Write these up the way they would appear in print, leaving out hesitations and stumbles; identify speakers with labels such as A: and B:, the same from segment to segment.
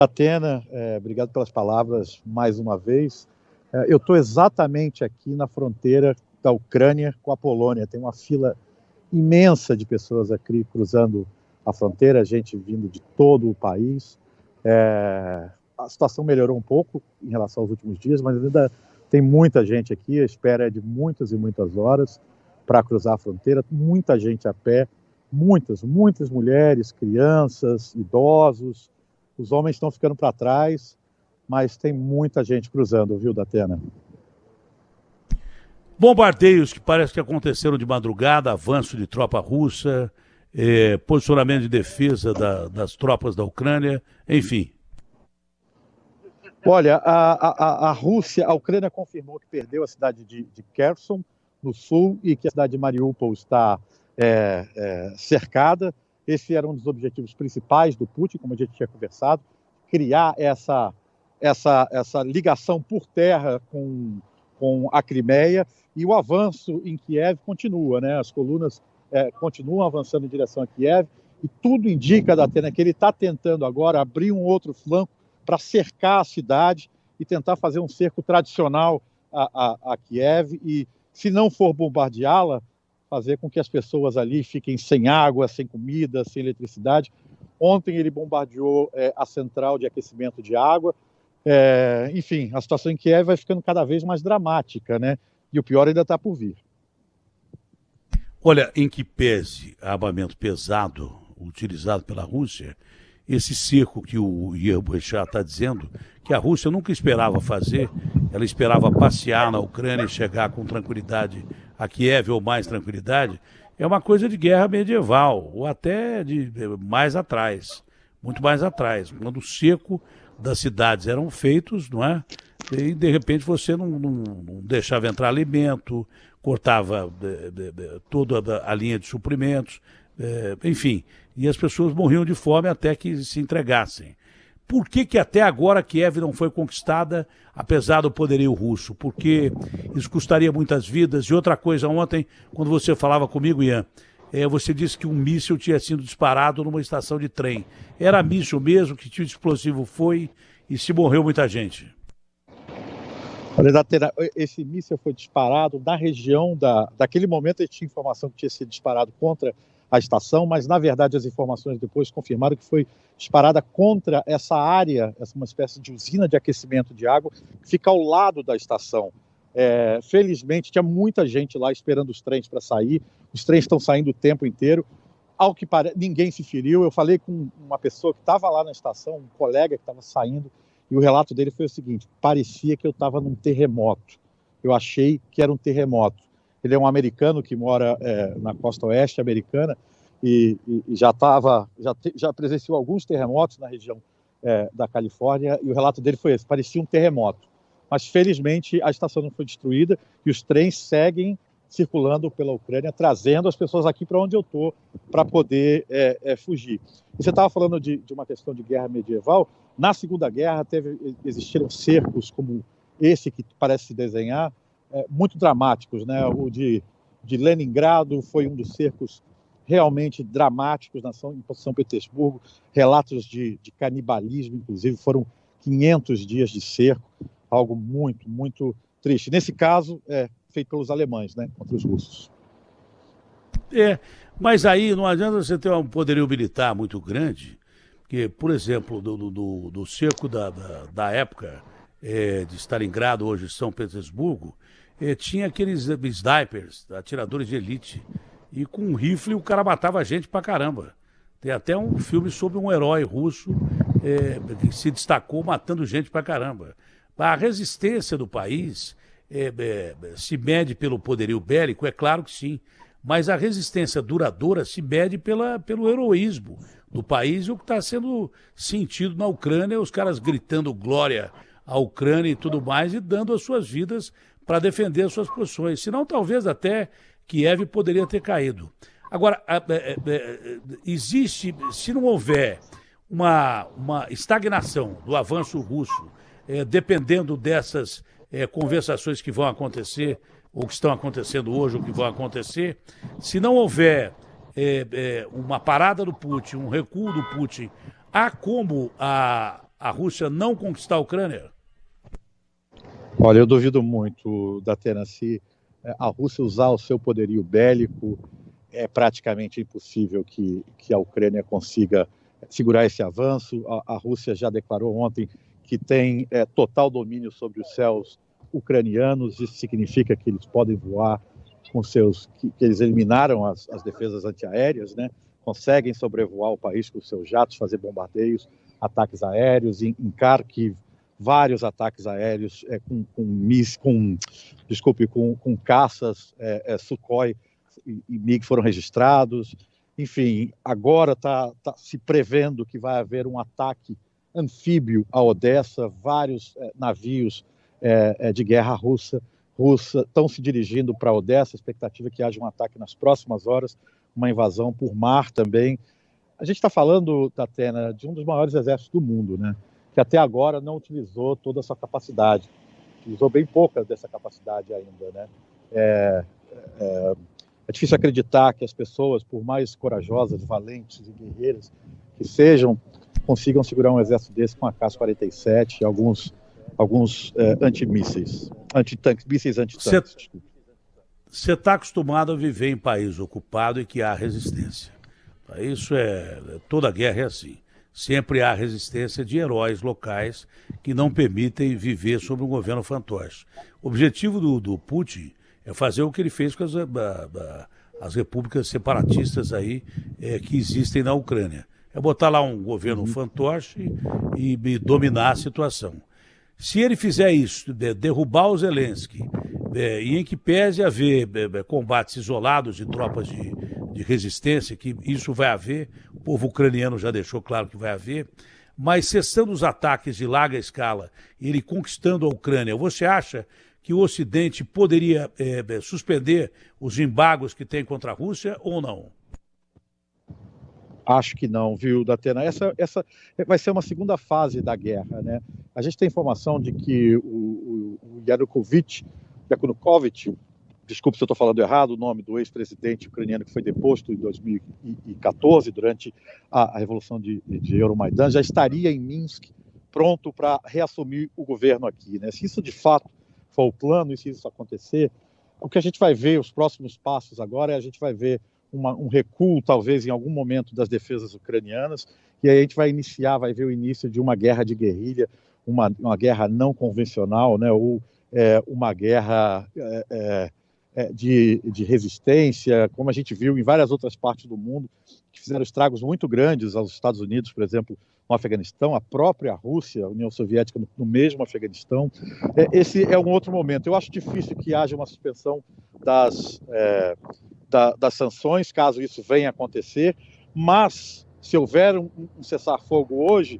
A: Atena, obrigado pelas palavras mais uma vez. Eu estou exatamente aqui na fronteira da Ucrânia com a Polônia. Tem uma fila imensa de pessoas aqui cruzando a fronteira, gente vindo de todo o país. A situação melhorou um pouco em relação aos últimos dias, mas ainda tem muita gente aqui. A espera é de muitas e muitas horas para cruzar a fronteira. Muita gente a pé, muitas mulheres, crianças, idosos. Os homens estão ficando para trás, mas tem muita gente cruzando, viu, Datena?
B: Bombardeios que parece que aconteceram de madrugada, avanço de tropa russa, posicionamento de defesa das tropas da Ucrânia, enfim.
A: Olha, a Rússia, a Ucrânia confirmou que perdeu a cidade de Kherson, no sul, e que a cidade de Mariupol está cercada. Esse era um dos objetivos principais do Putin, como a gente tinha conversado, criar essa ligação por terra com a Crimeia, e o avanço em Kiev continua, né? As colunas continuam avançando em direção a Kiev, e tudo indica, Datena, que ele está tentando agora abrir um outro flanco para cercar a cidade e tentar fazer um cerco tradicional a Kiev, e se não for bombardeá-la, fazer com que as pessoas ali fiquem sem água, sem comida, sem eletricidade. Ontem ele bombardeou a central de aquecimento de água. Enfim, a situação em Kiev vai ficando cada vez mais dramática, né? E o pior ainda está por vir.
B: Olha, em que pese armamento pesado utilizado pela Rússia, esse cerco que o Yerbuechá está dizendo, que a Rússia nunca esperava fazer, ela esperava passear na Ucrânia e chegar com tranquilidade a Kiev ou mais tranquilidade, é uma coisa de guerra medieval, ou até de mais atrás, muito mais atrás, quando o cerco das cidades eram feitos, não é? E de repente você não deixava entrar alimento, cortava toda a linha de suprimentos, enfim, e as pessoas morriam de fome até que se entregassem. Por que até agora Kiev não foi conquistada, apesar do poderio russo? Porque isso custaria muitas vidas. E outra coisa, ontem, quando você falava comigo, Ian, você disse que um míssil tinha sido disparado numa estação de trem. Era míssil mesmo? Que tipo de explosivo foi? E se morreu muita gente?
A: Olha, esse míssil foi disparado na região daquele momento. Ele tinha informação que tinha sido disparado contra a estação, mas na verdade as informações depois confirmaram que foi disparada contra essa área, uma espécie de usina de aquecimento de água que fica ao lado da estação. Felizmente tinha muita gente lá esperando os trens para sair. Os trens estão saindo o tempo inteiro. Ao que parece, ninguém se feriu. Eu falei com uma pessoa que estava lá na estação, um colega que estava saindo, e o relato dele foi o seguinte: parecia que eu estava num terremoto. Eu achei que era um terremoto. Ele é um americano que mora na costa oeste americana e já presenciou alguns terremotos na região da Califórnia, e o relato dele foi esse: parecia um terremoto. Mas felizmente a estação não foi destruída e os trens seguem circulando pela Ucrânia, trazendo as pessoas aqui para onde eu estou para poder fugir. E você estava falando de uma questão de guerra medieval. Na Segunda Guerra existiram cercos como esse que parece se desenhar, muito dramáticos, né? O de Leningrado foi um dos cercos realmente dramáticos em São Petersburgo. Relatos de canibalismo, inclusive, foram 500 dias de cerco, algo muito triste. Nesse caso, feito pelos alemães, né, contra os russos.
B: Mas aí não adianta você ter um poderio militar muito grande, que, por exemplo, do cerco da época de Stalingrado, hoje São Petersburgo, tinha aqueles snipers, atiradores de elite, e com um rifle o cara matava gente pra caramba. Tem até um filme sobre um herói russo que se destacou matando gente pra caramba. A resistência do país se mede pelo poderio bélico, é claro que sim, mas a resistência duradoura se mede pelo heroísmo do país, e o que está sendo sentido na Ucrânia, os caras gritando glória à Ucrânia e tudo mais, e dando as suas vidas para defender as suas posições. Senão, talvez até Kiev poderia ter caído. Agora, existe, se não houver uma estagnação do avanço russo, dependendo dessas conversações que vão acontecer, ou que estão acontecendo hoje, ou que vão acontecer, se não houver uma parada do Putin, um recuo do Putin, há como a Rússia não conquistar a Ucrânia?
A: Olha, eu duvido muito, Datena, se a Rússia usar o seu poderio bélico, é praticamente impossível que a Ucrânia consiga segurar esse avanço. A Rússia já declarou ontem que tem total domínio sobre os céus ucranianos. Isso significa que eles podem voar com que eles eliminaram as defesas antiaéreas, né? Conseguem sobrevoar o país com seus jatos, fazer bombardeios, ataques aéreos. Em Kharkiv, vários ataques aéreos com caças Sukhoi e MiG foram registrados. Enfim, agora está se prevendo que vai haver um ataque anfíbio a Odessa. Vários navios de guerra russa estão se dirigindo para Odessa. A expectativa é que haja um ataque nas próximas horas, uma invasão por mar também. A gente está falando, Tatena, de um dos maiores exércitos do mundo, né? Que até agora não utilizou toda a sua capacidade. Utilizou bem pouca dessa capacidade ainda, né? É difícil acreditar que as pessoas, por mais corajosas, valentes e guerreiras que sejam, consigam segurar um exército desse com a K-47 e alguns antimísseis, mísseis antitanques.
B: Você está acostumado a viver em país ocupado e que há resistência. Isso toda guerra é assim. Sempre há resistência de heróis locais que não permitem viver sob um governo fantoche. O objetivo do Putin é fazer o que ele fez com as repúblicas separatistas aí que existem na Ucrânia. É botar lá um governo fantoche e dominar a situação. Se ele fizer isso, derrubar o Zelensky, e em que pese haver combates isolados de tropas de resistência, que isso vai haver, o povo ucraniano já deixou claro que vai haver, mas cessando os ataques de larga escala, ele conquistando a Ucrânia, você acha que o Ocidente poderia suspender os embargos que tem contra a Rússia ou não?
A: Acho que não, viu, Datena? Essa vai ser uma segunda fase da guerra, né? A gente tem informação de que o Yanukovych, desculpe se eu estou falando errado, o nome do ex-presidente ucraniano que foi deposto em 2014, durante a Revolução de Euromaidan, já estaria em Minsk, pronto para reassumir o governo aqui, né? Se isso de fato for o plano e se isso acontecer, o que a gente vai ver, os próximos passos agora, a gente vai ver um recuo, talvez, em algum momento das defesas ucranianas, e aí a gente vai ver o início de uma guerra de guerrilha, uma guerra não convencional, né, ou uma guerra de resistência, como a gente viu em várias outras partes do mundo, que fizeram estragos muito grandes aos Estados Unidos, por exemplo, no Afeganistão, a própria Rússia, a União Soviética no mesmo Afeganistão. Esse é um outro momento. Eu acho difícil que haja uma suspensão das sanções, caso isso venha a acontecer, mas se houver um cessar-fogo hoje,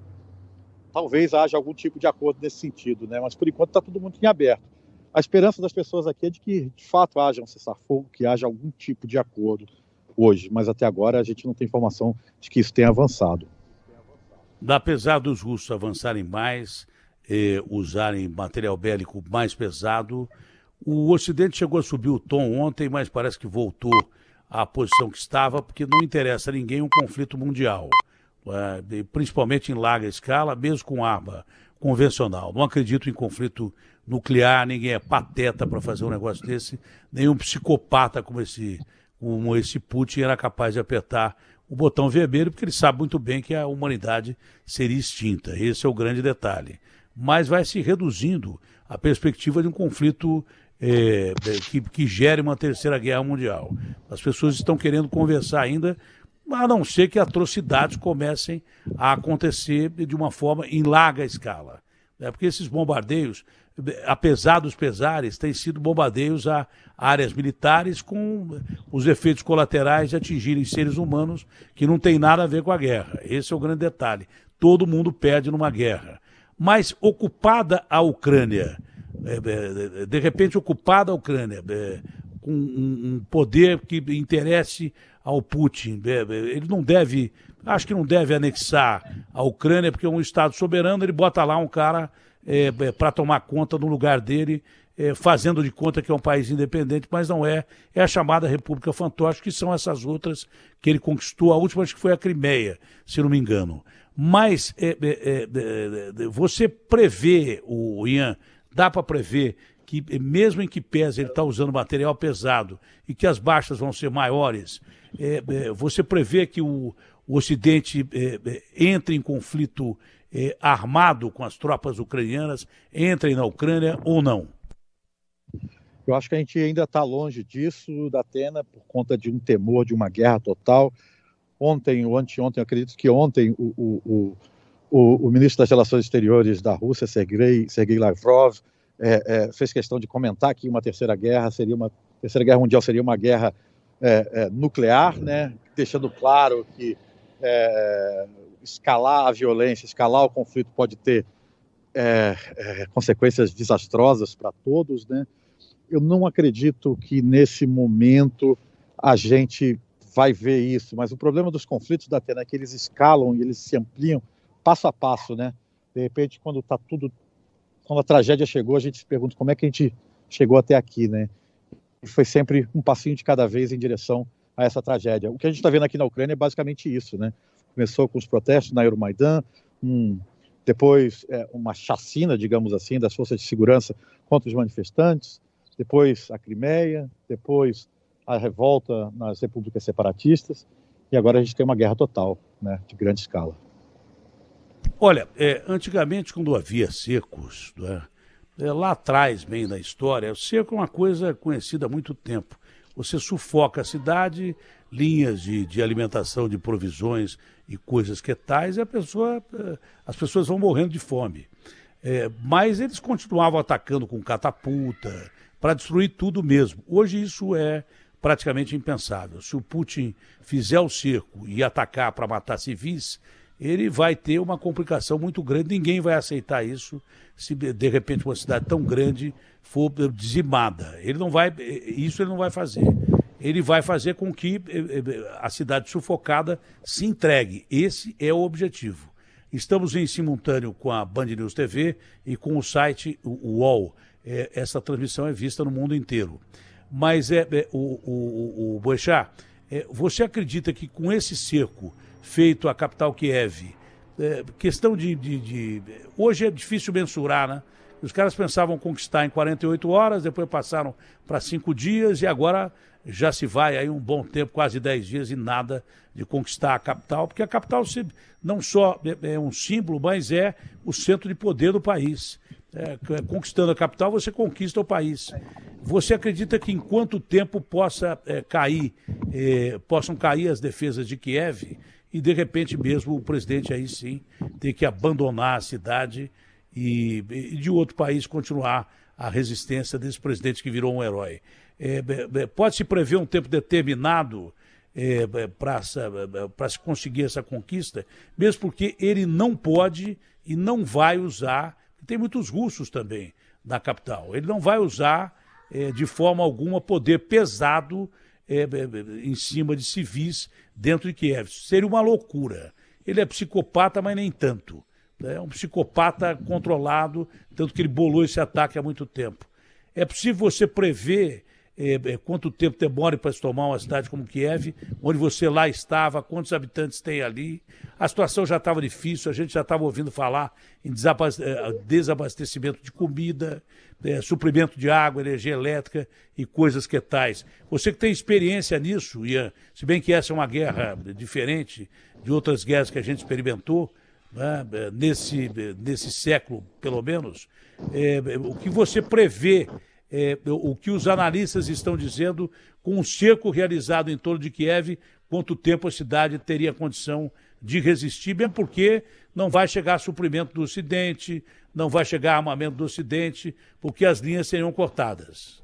A: talvez haja algum tipo de acordo nesse sentido, né? Mas por enquanto está tudo muito em aberto. A esperança das pessoas aqui é de que de fato haja um cessar-fogo, que haja algum tipo de acordo hoje, mas até agora a gente não tem informação de que isso tenha avançado.
B: Apesar dos russos avançarem mais, usarem material bélico mais pesado, o Ocidente chegou a subir o tom ontem, mas parece que voltou à posição que estava, porque não interessa a ninguém um conflito mundial, principalmente em larga escala, mesmo com arma convencional. Não acredito em conflito nuclear, ninguém é pateta para fazer um negócio desse, nenhum psicopata como esse Putin era capaz de apertar o botão vermelho, porque ele sabe muito bem que a humanidade seria extinta. Esse é o grande detalhe. Mas vai se reduzindo a perspectiva de um conflito que gere uma terceira guerra mundial. As pessoas estão querendo conversar ainda, a não ser que atrocidades comecem a acontecer de uma forma em larga escala. Porque esses bombardeios, apesar dos pesares, têm sido bombardeios a áreas militares com os efeitos colaterais de atingirem seres humanos que não tem nada a ver com a guerra. Esse é o grande detalhe. Todo mundo perde numa guerra. Mas ocupada a Ucrânia, de repente ocupada a Ucrânia, com um poder que interesse ao Putin, ele não deve, acho que não deve anexar a Ucrânia, porque é um Estado soberano, ele bota lá um cara para tomar conta no lugar dele, fazendo de conta que é um país independente, mas não é. É a chamada República Fantoche, que são essas outras que ele conquistou. A última acho que foi a Crimeia, se não me engano. Mas você prevê, o Ian, dá para prever que mesmo em que pese ele está usando material pesado e que as baixas vão ser maiores, você prevê que o Ocidente entre em conflito armado com as tropas ucranianas, entrem na Ucrânia ou não?
A: Eu acho que a gente ainda está longe disso, Datena, por conta de um temor de uma guerra total. Ontem, ou anteontem, eu acredito que ontem, o ministro das Relações Exteriores da Rússia, Sergei Lavrov, fez questão de comentar que uma terceira guerra mundial seria uma guerra nuclear, né? Deixando claro que escalar a violência, escalar o conflito pode ter consequências desastrosas para todos, né? Eu não acredito que nesse momento a gente vai ver isso, mas o problema dos conflitos da Atena é que eles escalam e eles se ampliam passo a passo, né? De repente, quando a tragédia chegou, a gente se pergunta como é que a gente chegou até aqui, né? E foi sempre um passinho de cada vez em direção a essa tragédia. O que a gente está vendo aqui na Ucrânia é basicamente isso, né? Começou com os protestos na Euromaidan, depois uma chacina, digamos assim, das forças de segurança contra os manifestantes, depois a Crimeia, depois a revolta nas repúblicas separatistas, e agora a gente tem uma guerra total, né, de grande escala.
B: Olha, antigamente, quando havia cercos, né, lá atrás, bem na história, o cerco é uma coisa conhecida há muito tempo. Você sufoca a cidade, linhas de alimentação, de provisões e coisas que tais, e as pessoas vão morrendo de fome. Mas eles continuavam atacando com catapulta, para destruir tudo mesmo. Hoje isso é praticamente impensável. Se o Putin fizer o cerco e atacar para matar civis, ele vai ter uma complicação muito grande. Ninguém vai aceitar isso se de repente uma cidade tão grande for dizimada. Isso ele não vai fazer. Ele vai fazer com que a cidade sufocada se entregue. Esse é o objetivo. Estamos em simultâneo com a Band News TV e com o site UOL. Essa transmissão é vista no mundo inteiro. Mas o Boechat, você acredita que com esse cerco feito à capital Kiev, questão hoje é difícil mensurar, né? Os caras pensavam conquistar em 48 horas, depois passaram para 5 dias e agora já se vai aí um bom tempo, quase 10 dias e nada de conquistar a capital, porque a capital não só é um símbolo, mas é o centro de poder do país. Conquistando a capital, você conquista o país. Você acredita que em quanto tempo possam cair as defesas de Kiev e, de repente, mesmo o presidente aí sim ter que abandonar a cidade e de outro país continuar a resistência desse presidente que virou um herói? Pode-se prever um tempo determinado para se conseguir essa conquista, mesmo porque ele não pode e não vai usar. Tem muitos russos também na capital. Ele não vai usar de forma alguma poder pesado em cima de civis dentro de Kiev. Seria uma loucura. Ele é psicopata, mas nem tanto. É um psicopata controlado, tanto que ele bolou esse ataque há muito tempo. É possível você prever quanto tempo demora para se tomar uma cidade como Kiev, onde você lá estava, quantos habitantes tem ali? A situação já estava difícil, a gente já estava ouvindo falar em desabastecimento de comida, suprimento de água, energia elétrica e coisas que tais. Você que tem experiência nisso, Ian, se bem que essa é uma guerra diferente de outras guerras que a gente experimentou, né, nesse século, pelo menos, o que você prevê, o que os analistas estão dizendo com o cerco realizado em torno de Kiev, quanto tempo a cidade teria condição de resistir, mesmo porque não vai chegar suprimento do Ocidente, não vai chegar armamento do Ocidente, porque as linhas seriam cortadas.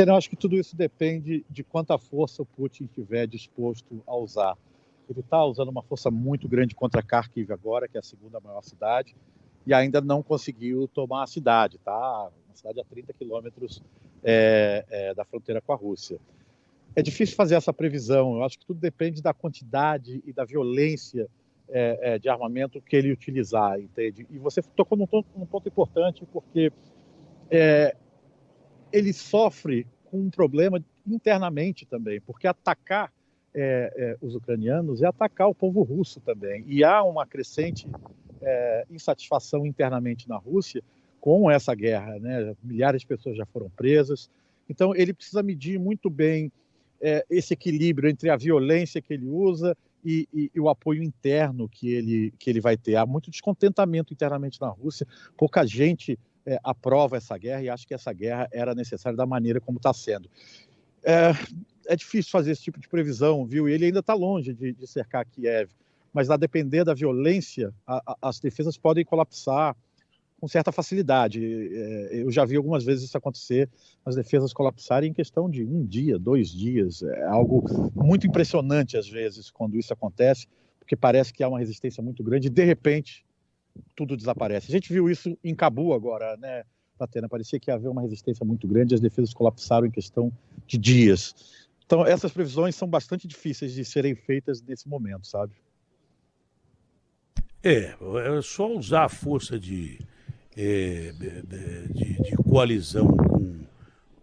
A: Eu acho que tudo isso depende de quanta força o Putin estiver disposto a usar. Ele está usando uma força muito grande contra Kharkiv agora, que é a segunda maior cidade, e ainda não conseguiu tomar a cidade, tá? Uma cidade a 30 quilômetros da fronteira com a Rússia. É difícil fazer essa previsão, eu acho que tudo depende da quantidade e da violência de armamento que ele utilizar, entende? E você tocou num ponto importante, porque ele sofre com um problema internamente também, porque atacar os ucranianos é atacar o povo russo também. E há uma crescente insatisfação internamente na Rússia com essa guerra, né? Milhares de pessoas já foram presas. Então, ele precisa medir muito bem esse equilíbrio entre a violência que ele usa e o apoio interno que ele vai ter. Há muito descontentamento internamente na Rússia, pouca gente aprova essa guerra e acha que essa guerra era necessária da maneira como está sendo. É difícil fazer esse tipo de previsão, viu? Ele ainda está longe de cercar Kiev, mas a depender da violência, as defesas podem colapsar com certa facilidade. Eu já vi algumas vezes isso acontecer, as defesas colapsarem em questão de 1 dia, 2 dias. É algo muito impressionante, às vezes, quando isso acontece, porque parece que há uma resistência muito grande e, de repente, tudo desaparece. A gente viu isso em Cabu agora, né, Tatena? Parecia que ia haver uma resistência muito grande e as defesas colapsaram em questão de dias. Então, essas previsões são bastante difíceis de serem feitas nesse momento, sabe?
B: É só usar a força de coalizão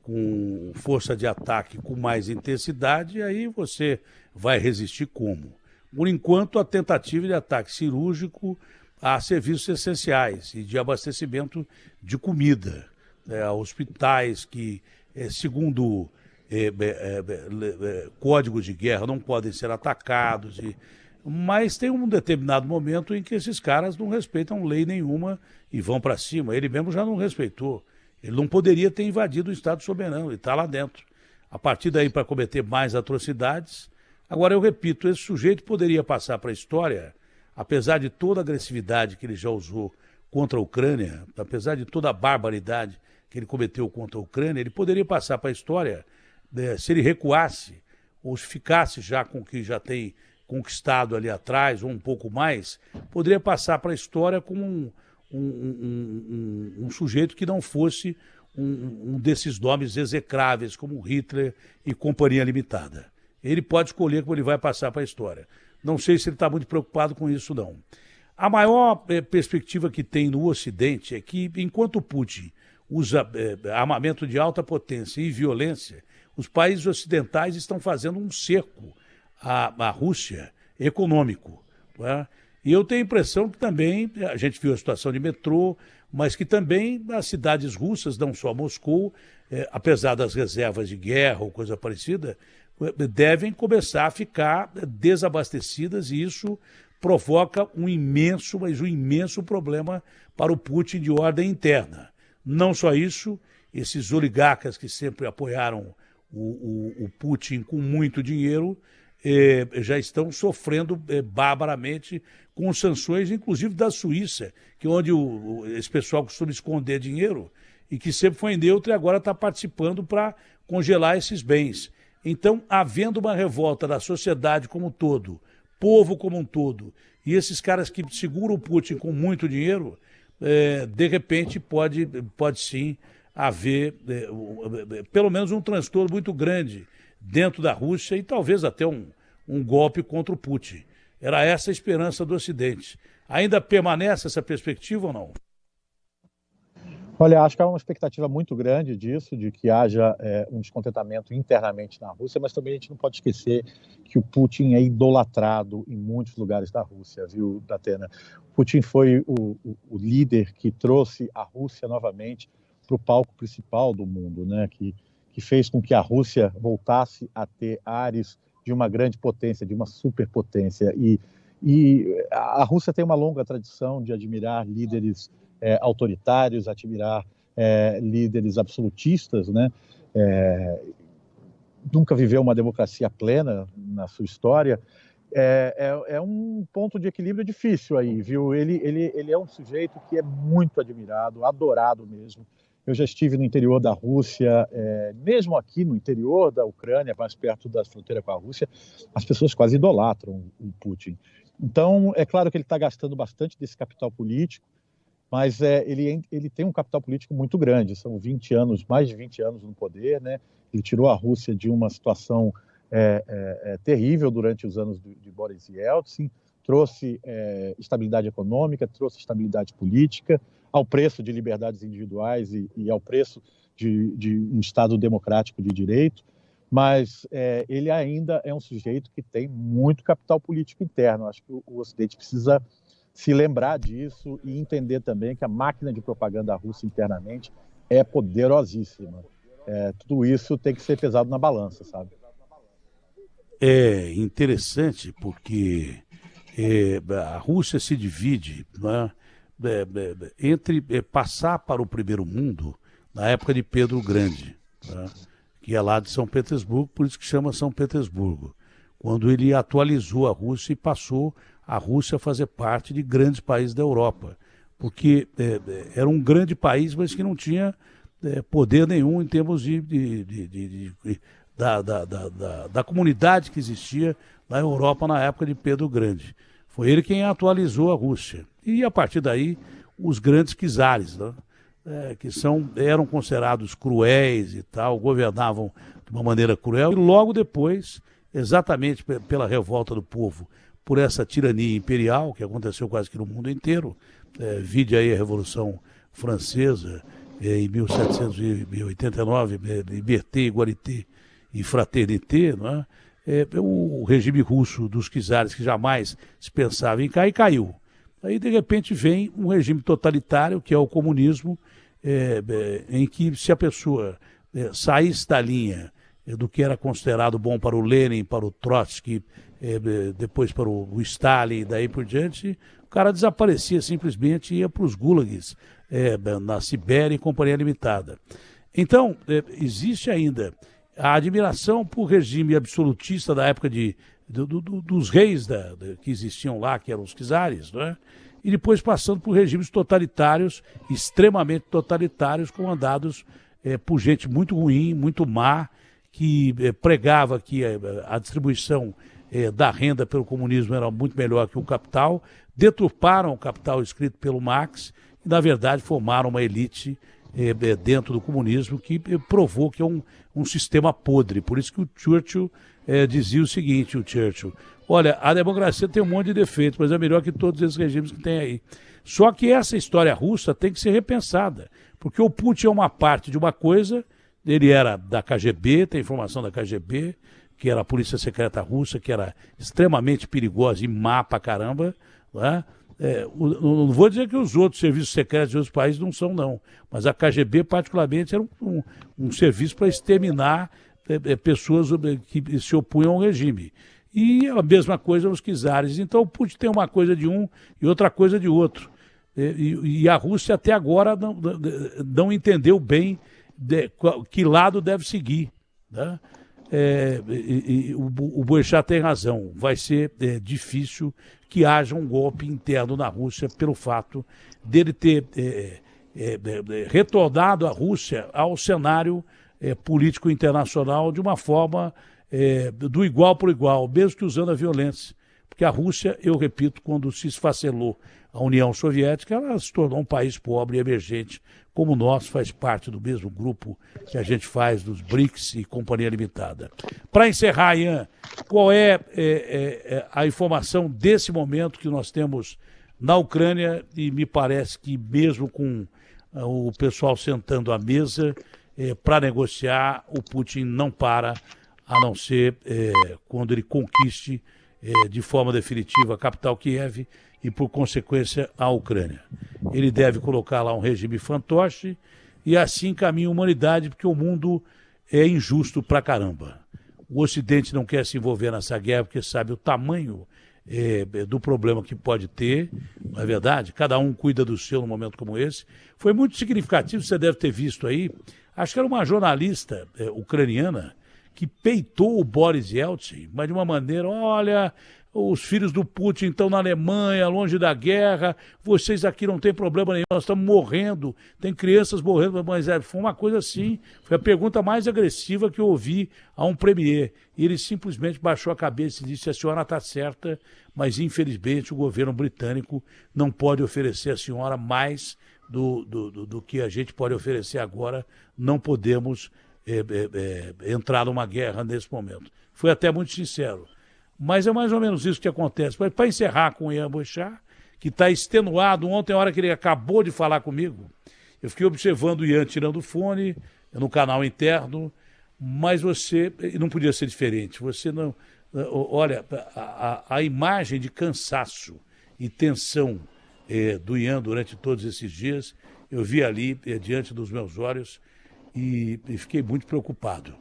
B: com força de ataque com mais intensidade, aí você vai resistir como? Por enquanto, a tentativa de ataque cirúrgico a serviços essenciais e de abastecimento de comida, a hospitais que, segundo códigos de guerra, não podem ser atacados. Mas tem um determinado momento em que esses caras não respeitam lei nenhuma e vão para cima. Ele mesmo já não respeitou. Ele não poderia ter invadido o Estado soberano, ele está lá dentro. A partir daí, para cometer mais atrocidades. Agora, eu repito, esse sujeito poderia passar para a história, apesar de toda a agressividade que ele já usou contra a Ucrânia, apesar de toda a barbaridade que ele cometeu contra a Ucrânia, ele poderia passar para a história, se ele recuasse, ou se ficasse já com o que já tem conquistado ali atrás, ou um pouco mais, poderia passar para a história como um sujeito que não fosse um desses nomes execráveis, como Hitler e Companhia Limitada. Ele pode escolher como ele vai passar para a história. Não sei se ele está muito preocupado com isso, não. A maior perspectiva que tem no Ocidente é que, enquanto Putin usa armamento de alta potência e violência, os países ocidentais estão fazendo um cerco à Rússia econômico. Tá? E eu tenho a impressão que também, a gente viu a situação de metrô, mas que também as cidades russas, não só Moscou, apesar das reservas de guerra ou coisa parecida, devem começar a ficar desabastecidas e isso provoca um imenso problema para o Putin de ordem interna. Não só isso, esses oligarcas que sempre apoiaram o Putin com muito dinheiro já estão sofrendo barbaramente com sanções, inclusive da Suíça, que é onde esse pessoal costuma esconder dinheiro e que sempre foi neutro e agora está participando para congelar esses bens. Então, havendo uma revolta da sociedade como um todo, povo como um todo, e esses caras que seguram o Putin com muito dinheiro, de repente pode sim haver pelo menos um transtorno muito grande dentro da Rússia e talvez até um golpe contra o Putin. Era essa a esperança do Ocidente. Ainda permanece essa perspectiva ou não?
A: Olha, acho que há uma expectativa muito grande disso, de que haja um descontentamento internamente na Rússia, mas também a gente não pode esquecer que o Putin é idolatrado em muitos lugares da Rússia, viu, Datena? Putin foi o líder que trouxe a Rússia novamente para o palco principal do mundo, né? Que fez com que a Rússia voltasse a ter ares de uma grande potência, de uma superpotência. E a Rússia tem uma longa tradição de admirar líderes autoritários, admirar líderes absolutistas, né? Nunca viveu uma democracia plena na sua história. É um ponto de equilíbrio difícil aí, viu? Ele é um sujeito que é muito admirado, adorado mesmo. Eu já estive no interior da Rússia, mesmo aqui no interior da Ucrânia, mais perto da fronteira com a Rússia, as pessoas quase idolatram o Putin. Então, é claro que ele está gastando bastante desse capital político, mas ele tem um capital político muito grande, são 20 anos, mais de 20 anos no poder, né? Ele tirou a Rússia de uma situação terrível durante os anos de Boris Yeltsin, trouxe estabilidade econômica, trouxe estabilidade política, ao preço de liberdades individuais e ao preço de um Estado democrático de direito, mas ele ainda é um sujeito que tem muito capital político interno. Acho que o Ocidente precisa se lembrar disso e entender também que a máquina de propaganda russa internamente é poderosíssima. Tudo isso tem que ser pesado na balança, sabe?
B: É interessante porque a Rússia se divide, né, entre passar para o primeiro mundo na época de Pedro o Grande, né, que é lá de São Petersburgo, por isso que chama São Petersburgo, quando ele atualizou a Rússia e passou a Rússia a fazer parte de grandes países da Europa, porque era um grande país, mas que não tinha poder nenhum em termos da comunidade que existia na Europa na época de Pedro o Grande. Foi ele quem atualizou a Rússia. E a partir daí, os grandes czares, né? Que eram considerados cruéis e tal, governavam de uma maneira cruel. E logo depois, exatamente pela revolta do povo, por essa tirania imperial, que aconteceu quase que no mundo inteiro, vide aí a Revolução Francesa, em 1789, Liberté, Igualité e Fraternité, não é? O regime russo dos czares, que jamais se pensava em cair, caiu. Aí, de repente, vem um regime totalitário, que é o comunismo, em que se a pessoa saísse da linha do que era considerado bom para o Lenin, para o Trotsky, depois para o Stalin e daí por diante, o cara desaparecia simplesmente e ia para os gulags, na Sibéria e Companhia Limitada. Então, existe ainda a admiração por regime absolutista da época dos reis que existiam lá, que eram os czares, não é? E depois passando por regimes totalitários, extremamente totalitários, comandados por gente muito ruim, muito má, que pregava que a distribuição da renda pelo comunismo era muito melhor que o capital, deturparam o capital escrito pelo Marx e, na verdade, formaram uma elite dentro do comunismo que provou que é um sistema podre. Por isso que o Churchill dizia o seguinte, olha, a democracia tem um monte de defeitos, mas é melhor que todos esses regimes que tem aí. Só que essa história russa tem que ser repensada, porque o Putin é uma parte de uma coisa, ele era da KGB, tem informação da KGB, que era a polícia secreta russa, que era extremamente perigosa e má pra caramba, né? Não vou dizer que os outros serviços secretos de outros países não são, não, mas a KGB particularmente era um serviço para exterminar pessoas que se opunham ao regime. E a mesma coisa os czares. Então o Putin tem uma coisa de um e outra coisa de outro. E a Rússia até agora não entendeu bem que lado deve seguir, né? O Boechat tem razão, vai ser difícil que haja um golpe interno na Rússia pelo fato dele ter retornado a Rússia ao cenário político internacional de uma forma do igual para o igual, mesmo que usando a violência. Porque a Rússia, eu repito, quando se esfacelou a União Soviética, ela se tornou um país pobre e emergente, como o nosso, faz parte do mesmo grupo que a gente faz dos BRICS e Companhia Limitada. Para encerrar, Ian, qual é a informação desse momento que nós temos na Ucrânia? E me parece que mesmo com o pessoal sentando à mesa para negociar, o Putin não para, a não ser quando ele conquiste de forma definitiva a capital Kiev e, por consequência, a Ucrânia. Ele deve colocar lá um regime fantoche e assim caminha a humanidade, porque o mundo é injusto pra caramba. O Ocidente não quer se envolver nessa guerra porque sabe o tamanho do problema que pode ter, não é verdade? Cada um cuida do seu num momento como esse. Foi muito significativo, você deve ter visto aí, acho que era uma jornalista ucraniana que peitou o Boris Yeltsin, mas de uma maneira, olha, os filhos do Putin estão na Alemanha, longe da guerra, vocês aqui não tem problema nenhum, nós estamos morrendo, tem crianças morrendo, mas foi uma coisa assim, foi a pergunta mais agressiva que eu ouvi a um premier. E ele simplesmente baixou a cabeça e disse, a senhora está certa, mas infelizmente o governo britânico não pode oferecer à senhora mais do que a gente pode oferecer agora, não podemos entrar numa guerra nesse momento. Foi até muito sincero. Mas é mais ou menos isso que acontece. Para encerrar com o Ian Boechat, que está extenuado, ontem, a hora que ele acabou de falar comigo, eu fiquei observando o Ian tirando o fone no canal interno, mas você não podia ser diferente. Você não. Olha, a imagem de cansaço e tensão do Ian durante todos esses dias, eu vi ali diante dos meus olhos e fiquei muito preocupado.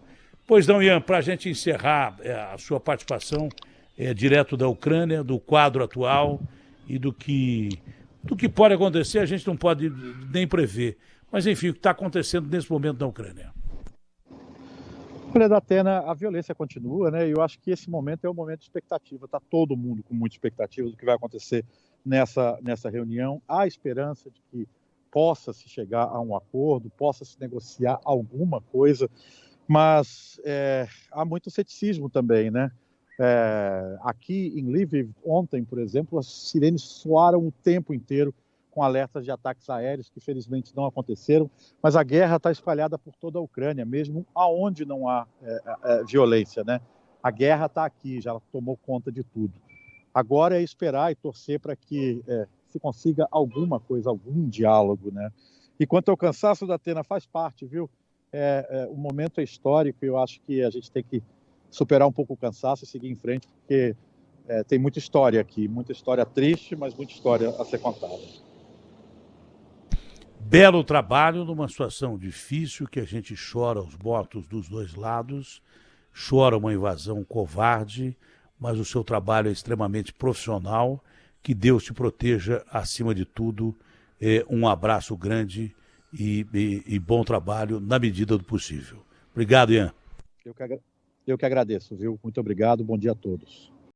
B: Pois não, Ian, para a gente encerrar a sua participação direto da Ucrânia, do quadro atual e do que pode acontecer, a gente não pode nem prever. Mas, enfim, o que está acontecendo nesse momento na Ucrânia?
A: Olha, Datena, a violência continua, né? E eu acho que esse momento é um momento de expectativa. Está todo mundo com muita expectativa do que vai acontecer nessa reunião. Há esperança de que possa se chegar a um acordo, possa se negociar alguma coisa, mas há muito ceticismo também, né? Aqui em Lviv, ontem, por exemplo, as sirenes soaram o tempo inteiro com alertas de ataques aéreos que felizmente não aconteceram, mas a guerra está espalhada por toda a Ucrânia, mesmo aonde não há violência, né? A guerra está aqui, já tomou conta de tudo. Agora é esperar e torcer para que se consiga alguma coisa, algum diálogo, né? E quanto ao cansaço, da Atena, faz parte, viu? O momento é histórico e eu acho que a gente tem que superar um pouco o cansaço e seguir em frente, porque tem muita história aqui, muita história triste, mas muita história a ser contada.
B: Belo trabalho numa situação difícil que a gente chora os mortos dos dois lados, chora uma invasão covarde, mas o seu trabalho é extremamente profissional. Que Deus te proteja acima de tudo. Um abraço grande e bom trabalho na medida do possível. Obrigado, Ian.
A: Eu que agradeço, viu? Muito obrigado, bom dia a todos.